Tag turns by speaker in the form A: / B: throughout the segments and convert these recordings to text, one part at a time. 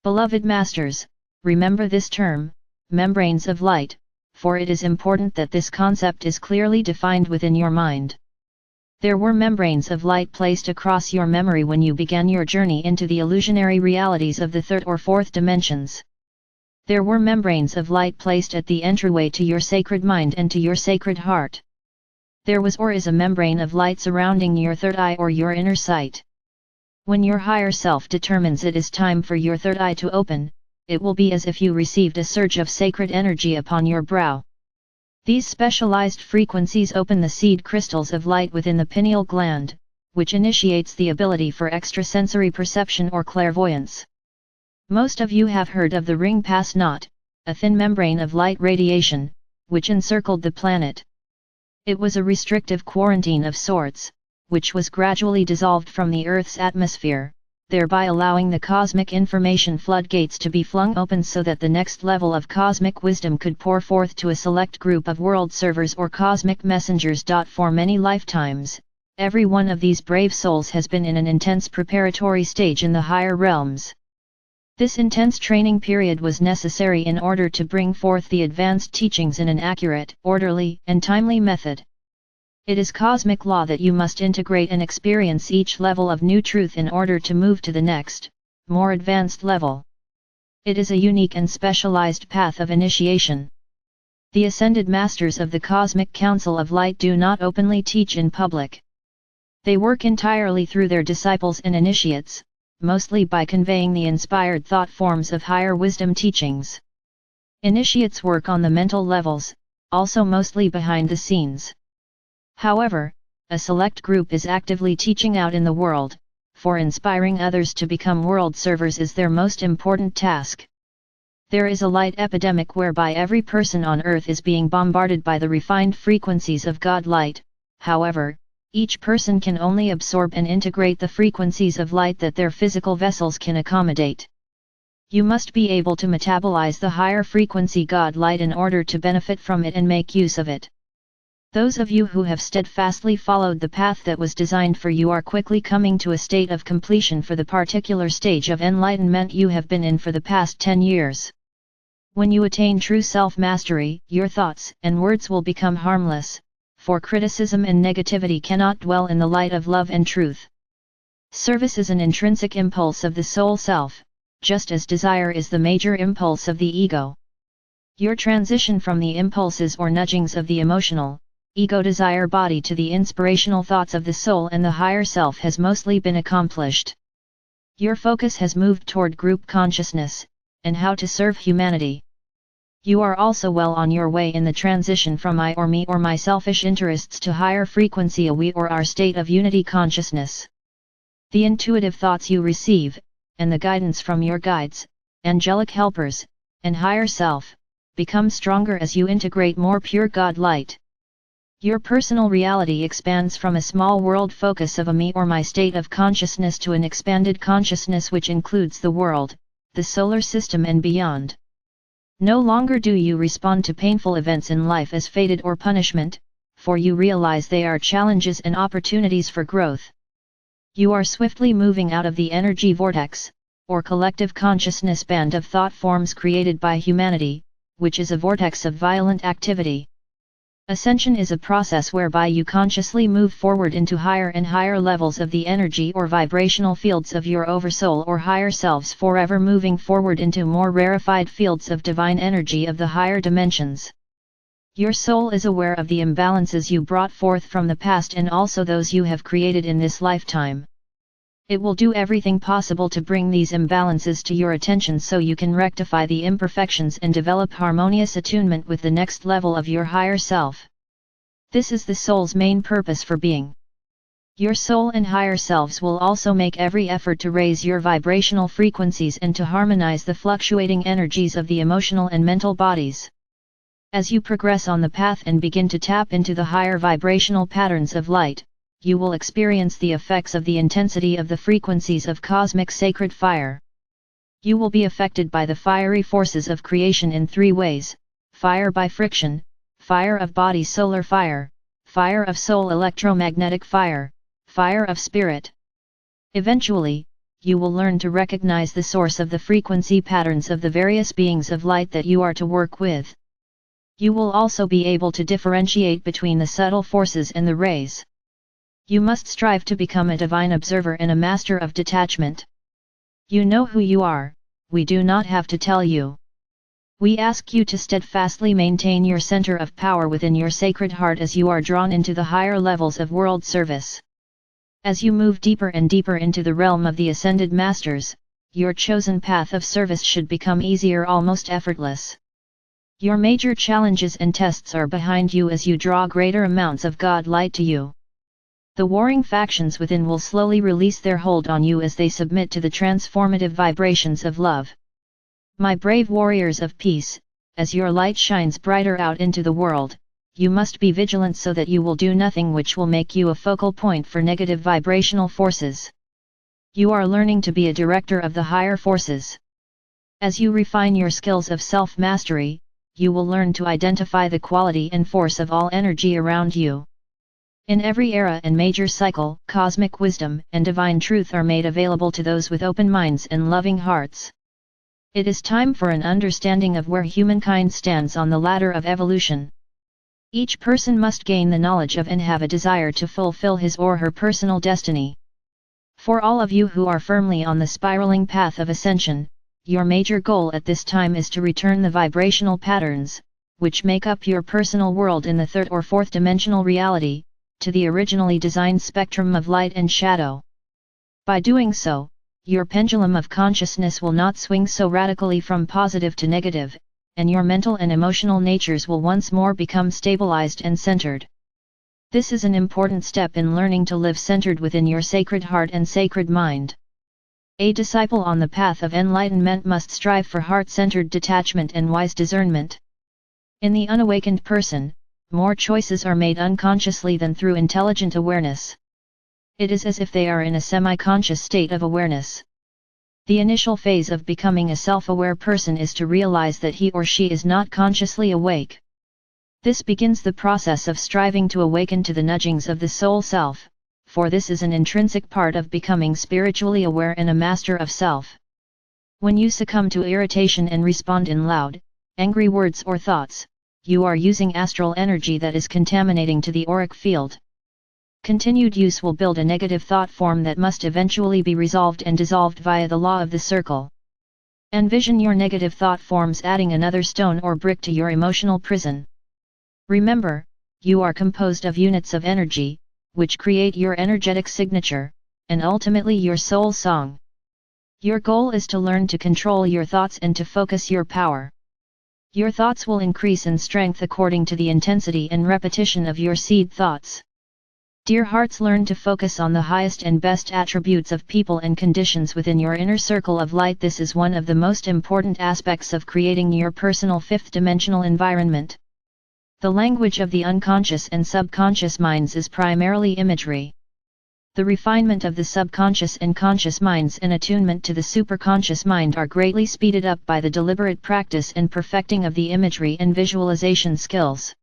A: Beloved Masters, remember this term, membranes of light, for it is important that this concept is clearly defined within your mind. There were membranes of light placed across your memory when you began your journey into the illusionary realities of the third or fourth dimensions. There were membranes of light placed at the entryway to your sacred mind and to your sacred heart. There was or is a membrane of light surrounding your third eye or your inner sight. When your higher self determines it is time for your third eye to open, it will be as if you received a surge of sacred energy upon your brow. These specialized frequencies open the seed crystals of light within the pineal gland, which initiates the ability for extrasensory perception or clairvoyance. Most of you have heard of the ring pass knot, a thin membrane of light radiation, which encircled the planet. It was a restrictive quarantine of sorts, which was gradually dissolved from the Earth's atmosphere, thereby allowing the cosmic information floodgates to be flung open so that the next level of cosmic wisdom could pour forth to a select group of world servers or cosmic messengers. For many lifetimes, every one of these brave souls has been in an intense preparatory stage in the higher realms. This intense training period was necessary in order to bring forth the advanced teachings in an accurate, orderly, and timely method. It is cosmic law that you must integrate and experience each level of new truth in order to move to the next, more advanced level. It is a unique and specialized path of initiation. The ascended masters of the Cosmic Council of Light do not openly teach in public. They work entirely through their disciples and initiates, mostly by conveying the inspired thought forms of higher wisdom teachings. Initiates work on the mental levels, also mostly behind the scenes. However, a select group is actively teaching out in the world, for inspiring others to become world servers is their most important task. There is a light epidemic whereby every person on earth is being bombarded by the refined frequencies of God light. However, each person can only absorb and integrate the frequencies of light that their physical vessels can accommodate. You must be able to metabolize the higher frequency God light in order to benefit from it and make use of it. Those of you who have steadfastly followed the path that was designed for you are quickly coming to a state of completion for the particular stage of enlightenment you have been in for the past 10 years. When you attain true self-mastery, your thoughts and words will become harmless, for criticism and negativity cannot dwell in the light of love and truth. Service is an intrinsic impulse of the soul self, just as desire is the major impulse of the ego. Your transition from the impulses or nudgings of the emotional, ego-desire body to the inspirational thoughts of the soul and the higher self has mostly been accomplished. Your focus has moved toward group consciousness, and how to serve humanity. You are also well on your way in the transition from I or me or my selfish interests to higher frequency a we or our state of unity consciousness. The intuitive thoughts you receive, and the guidance from your guides, angelic helpers, and higher self, become stronger as you integrate more pure God light. Your personal reality expands from a small world focus of a me or my state of consciousness to an expanded consciousness which includes the world, the solar system and beyond. No longer do you respond to painful events in life as fated or punishment, for you realize they are challenges and opportunities for growth. You are swiftly moving out of the energy vortex, or collective consciousness band of thought forms created by humanity, which is a vortex of violent activity. Ascension is a process whereby you consciously move forward into higher and higher levels of the energy or vibrational fields of your oversoul or higher selves, forever moving forward into more rarefied fields of divine energy of the higher dimensions. Your soul is aware of the imbalances you brought forth from the past and also those you have created in this lifetime. It will do everything possible to bring these imbalances to your attention so you can rectify the imperfections and develop harmonious attunement with the next level of your higher self. This is the soul's main purpose for being. Your soul and higher selves will also make every effort to raise your vibrational frequencies and to harmonize the fluctuating energies of the emotional and mental bodies. As you progress on the path and begin to tap into the higher vibrational patterns of light, you will experience the effects of the intensity of the frequencies of cosmic sacred fire. You will be affected by the fiery forces of creation in 3 ways: fire by friction, fire of body solar fire, fire of soul electromagnetic fire, fire of spirit. Eventually, you will learn to recognize the source of the frequency patterns of the various beings of light that you are to work with. You will also be able to differentiate between the subtle forces and the rays. You must strive to become a divine observer and a master of detachment. You know who you are, we do not have to tell you. We ask you to steadfastly maintain your center of power within your sacred heart as you are drawn into the higher levels of world service. As you move deeper and deeper into the realm of the ascended masters, your chosen path of service should become easier, almost effortless. Your major challenges and tests are behind you as you draw greater amounts of God light to you. The warring factions within will slowly release their hold on you as they submit to the transformative vibrations of love. My brave warriors of peace, as your light shines brighter out into the world, you must be vigilant so that you will do nothing which will make you a focal point for negative vibrational forces. You are learning to be a director of the higher forces. As you refine your skills of self-mastery, you will learn to identify the quality and force of all energy around you. In every era and major cycle, cosmic wisdom and divine truth are made available to those with open minds and loving hearts. It is time for an understanding of where humankind stands on the ladder of evolution. Each person must gain the knowledge of and have a desire to fulfill his or her personal destiny. For all of you who are firmly on the spiraling path of ascension, your major goal at this time is to return the vibrational patterns, which make up your personal world in the third or fourth dimensional reality, to the originally designed spectrum of light and shadow. By doing so, your pendulum of consciousness will not swing so radically from positive to negative, and your mental and emotional natures will once more become stabilized and centered. This is an important step in learning to live centered within your sacred heart and sacred mind. A disciple on the path of enlightenment must strive for heart-centered detachment and wise discernment. In the unawakened person, more choices are made unconsciously than through intelligent awareness. It is as if they are in a semi-conscious state of awareness. The initial phase of becoming a self-aware person is to realize that he or she is not consciously awake. This begins the process of striving to awaken to the nudgings of the soul self, for this is an intrinsic part of becoming spiritually aware and a master of self. When you succumb to irritation and respond in loud, angry words or thoughts, you are using astral energy that is contaminating to the auric field. Continued use will build a negative thought form that must eventually be resolved and dissolved via the law of the circle. Envision your negative thought forms adding another stone or brick to your emotional prison. Remember, you are composed of units of energy, which create your energetic signature, and ultimately your soul song. Your goal is to learn to control your thoughts and to focus your power. Your thoughts will increase in strength according to the intensity and repetition of your seed thoughts. Dear hearts, learn to focus on the highest and best attributes of people and conditions within your inner circle of light. This is one of the most important aspects of creating your personal fifth-dimensional environment. The language of the unconscious and subconscious minds is primarily imagery. The refinement of the subconscious and conscious minds and attunement to the superconscious mind are greatly speeded up by the deliberate practice and perfecting of the imagery and visualization skills.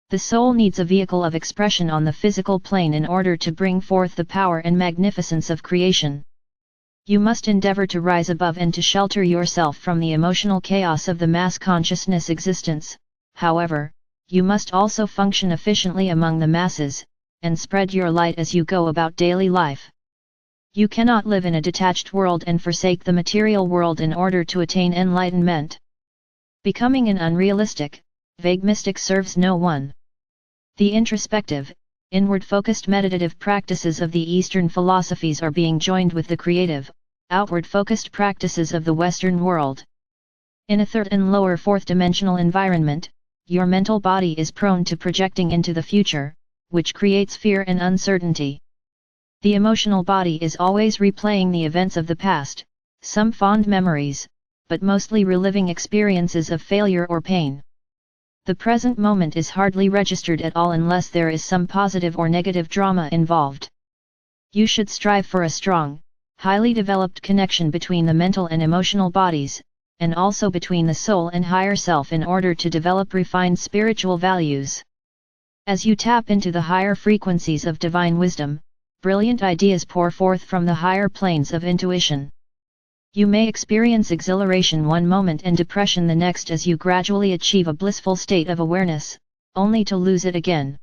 A: The soul needs a vehicle of expression on the physical plane in order to bring forth the power and magnificence of creation. You must endeavor to rise above and to shelter yourself from the emotional chaos of the mass consciousness existence. However, you must also function efficiently among the masses, and spread your light as you go about daily life. You cannot live in a detached world and forsake the material world in order to attain enlightenment. Becoming an unrealistic, vague mystic serves no one. The introspective, inward-focused meditative practices of the Eastern philosophies are being joined with the creative, outward-focused practices of the Western world. In a third and lower fourth-dimensional environment, your mental body is prone to projecting into the future, which creates fear and uncertainty. The emotional body is always replaying the events of the past, some fond memories, but mostly reliving experiences of failure or pain. The present moment is hardly registered at all unless there is some positive or negative drama involved. You should strive for a strong, highly developed connection between the mental and emotional bodies, and also between the soul and higher self in order to develop refined spiritual values. As you tap into the higher frequencies of divine wisdom, brilliant ideas pour forth from the higher planes of intuition. You may experience exhilaration one moment and depression the next as you gradually achieve a blissful state of awareness, only to lose it again.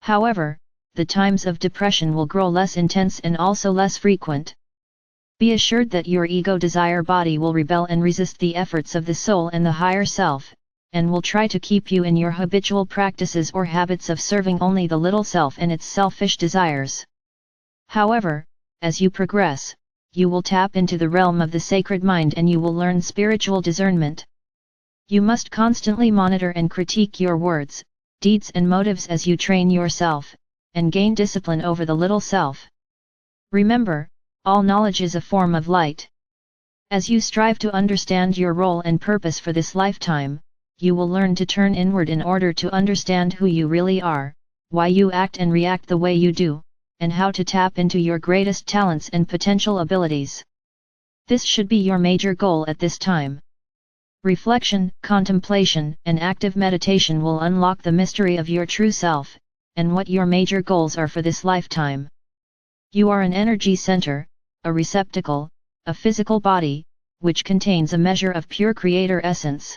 A: However, the times of depression will grow less intense and also less frequent. Be assured that your ego desire body will rebel and resist the efforts of the soul and the higher self, and will try to keep you in your habitual practices or habits of serving only the little self and its selfish desires. However, as you progress, you will tap into the realm of the sacred mind and you will learn spiritual discernment. You must constantly monitor and critique your words, deeds and motives as you train yourself, and gain discipline over the little self. Remember, all knowledge is a form of light. As you strive to understand your role and purpose for this lifetime, you will learn to turn inward in order to understand who you really are, why you act and react the way you do, and how to tap into your greatest talents and potential abilities. This should be your major goal at this time. Reflection, contemplation, and active meditation will unlock the mystery of your true self, and what your major goals are for this lifetime. You are an energy center, a receptacle, a physical body, which contains a measure of pure creator essence.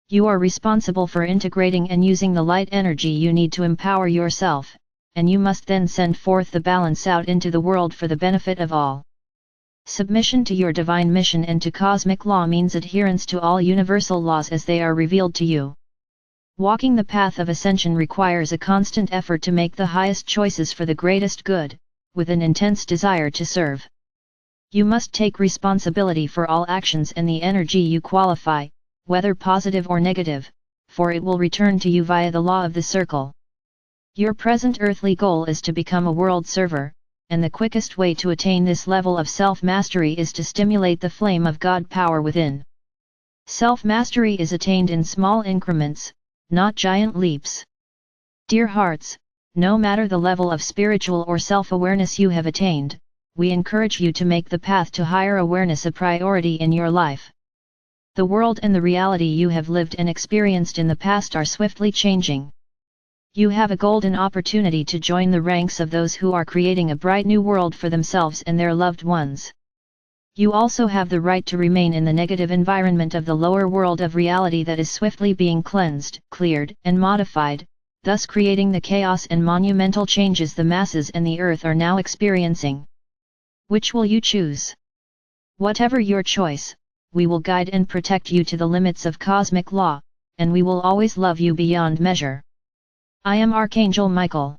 A: You are responsible for integrating and using the light energy you need to empower yourself, and you must then send forth the balance out into the world for the benefit of all. Submission to your divine mission and to cosmic law means adherence to all universal laws as they are revealed to you. Walking the path of ascension requires a constant effort to make the highest choices for the greatest good, with an intense desire to serve. You must take responsibility for all actions and the energy you qualify, whether positive or negative, for it will return to you via the law of the circle. Your present earthly goal is to become a world server, and the quickest way to attain this level of self-mastery is to stimulate the flame of God power within. Self-mastery is attained in small increments, not giant leaps. Dear hearts, no matter the level of spiritual or self-awareness you have attained, we encourage you to make the path to higher awareness a priority in your life. The world and the reality you have lived and experienced in the past are swiftly changing. You have a golden opportunity to join the ranks of those who are creating a bright new world for themselves and their loved ones. You also have the right to remain in the negative environment of the lower world of reality that is swiftly being cleansed, cleared, and modified, thus creating the chaos and monumental changes the masses and the earth are now experiencing. Which will you choose? Whatever your choice, we will guide and protect you to the limits of cosmic law, and we will always love you beyond measure. I am Archangel Michael.